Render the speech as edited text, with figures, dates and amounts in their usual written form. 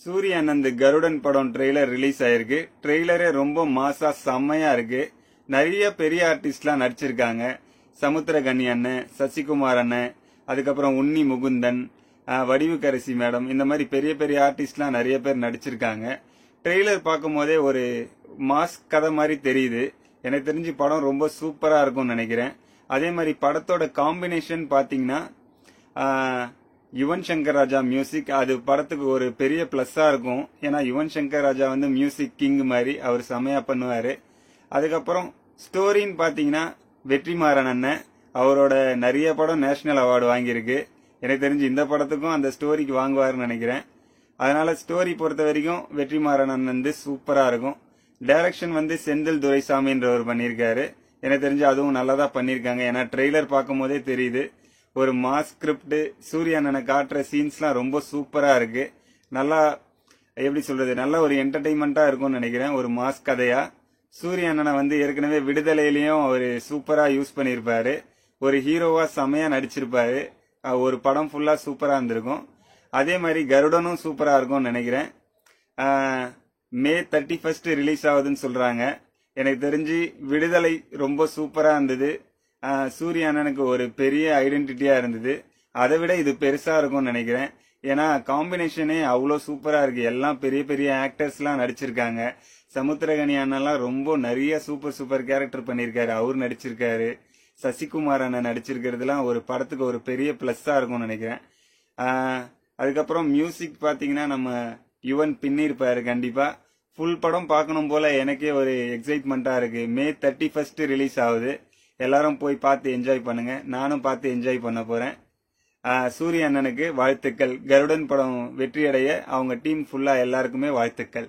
சூரிய அண்ணன் கருடன் படம் ட்ரெய்லர் ரிலீஸ் ஆயிருக்கு. ட்ரெய்லரே ரொம்ப மாசா செம்மையா இருக்கு. நிறைய பெரிய ஆர்டிஸ்ட்லாம் நடிச்சிருக்காங்க. சமுத்திரகனி அண்ணன், சசிகுமார் அண்ணன், அதுக்கப்புறம் உன்னி முகுந்தன், வடிவுக்கரசி மேடம், இந்த மாதிரி பெரிய பெரிய ஆர்டிஸ்ட்லாம் நிறைய பேர் நடிச்சிருக்காங்க. ட்ரெய்லர் பார்க்கும் போதே ஒரு மாஸ் கதை மாதிரி தெரியுது. எனக்கு தெரிஞ்சு படம் ரொம்ப சூப்பரா இருக்கும்னு நினைக்கிறேன். அதே மாதிரி படத்தோட காம்பினேஷன் பாத்தீங்கன்னா யுவன் சங்கர் ராஜா மியூசிக், அது படத்துக்கு ஒரு பெரிய பிளஸ்ஸா இருக்கும். ஏன்னா யுவன் சங்கர் ராஜா வந்து மியூசிக் கிங் மாதிரி அவர் செமையா பண்ணுவாரு. அதுக்கப்புறம் ஸ்டோரின்னு பாத்தீங்கன்னா வெற்றிமாறன் அண்ணன், அவரோட நிறைய படம் நேஷனல் அவார்டு வாங்கியிருக்கு. எனக்கு தெரிஞ்சு இந்த படத்துக்கும் அந்த ஸ்டோரிக்கு வாங்குவாருன்னு நினைக்கிறேன். அதனால ஸ்டோரி பொறுத்த வரைக்கும் வெற்றிமாறன் அண்ணன் வந்து சூப்பரா இருக்கும். டைரக்ஷன் வந்து செந்தில் துரைசாமின்றவர் பண்ணியிருக்காரு. எனக்கு தெரிஞ்சு அதுவும் நல்லதா பண்ணியிருக்காங்க. ஏன்னா ட்ரெய்லர் பார்க்கும் போதே தெரியுது. ஒரு மாஸ் ஸ்கிரிப்ட், சூரிய அண்ணனை காட்டுற சீன்ஸ்லாம் ரொம்ப சூப்பரா இருக்கு. நல்லா எப்படி சொல்றது, நல்ல ஒரு என்டர்டைன்மெண்டா இருக்கும்னு நினைக்கிறேன். ஒரு மாஸ் கதையா சூரிய அண்ணனை வந்து ஏற்கனவே விடுதலையிலயும் அவர் சூப்பரா யூஸ் பண்ணியிருப்பாரு. ஒரு ஹீரோவா செமையா நடிச்சிருப்பாரு. ஒரு படம் ஃபுல்லா சூப்பரா இருந்திருக்கும். அதே மாதிரி கருடனும் சூப்பரா இருக்கும்னு நினைக்கிறேன். மே 31 ரிலீஸ் ஆகுதுன்னு சொல்றாங்க. எனக்கு தெரிஞ்சு விடுதலை ரொம்ப சூப்பரா இருந்தது. சூரிய அண்ணனுக்கு ஒரு பெரிய ஐடென்டிட்டியா இருந்தது. அதை விட இது பெருசா இருக்கும்னு நினைக்கிறேன். ஏன்னா காம்பினேஷனே அவ்வளோ சூப்பரா இருக்கு. எல்லாம் பெரிய பெரிய ஆக்டர்ஸ் எல்லாம் நடிச்சிருக்காங்க. சமுத்திரகனி அண்ணன்லாம் ரொம்ப நிறைய சூப்பர் கேரக்டர் பண்ணிருக்காரு. அவர் நடிச்சிருக்காரு. சசிகுமார் அண்ணன் நடிச்சிருக்கிறதுலாம் ஒரு படத்துக்கு ஒரு பெரிய பிளஸ்ஸா இருக்கும்னு நினைக்கிறேன். அதுக்கப்புறம் மியூசிக் பாத்தீங்கன்னா நம்ம யுவன் பின்னிருப்பாரு கண்டிப்பா. ஃபுல் படம் பார்க்கணும் போல எனக்கே ஒரு எக்ஸைட்மெண்டா இருக்கு. மே 31 ரிலீஸ் ஆகுது. எல்லாரும் போய் பார்த்து என்ஜாய் பண்ணுங்க. நானும் பார்த்து என்ஜாய் பண்ண போறேன். சூரிய அண்ணனுக்கு வாழ்த்துக்கள். கருடன் படம் வெற்றியடைய அவங்க டீம் ஃபுல்லா எல்லாருக்குமே வாழ்த்துக்கள்.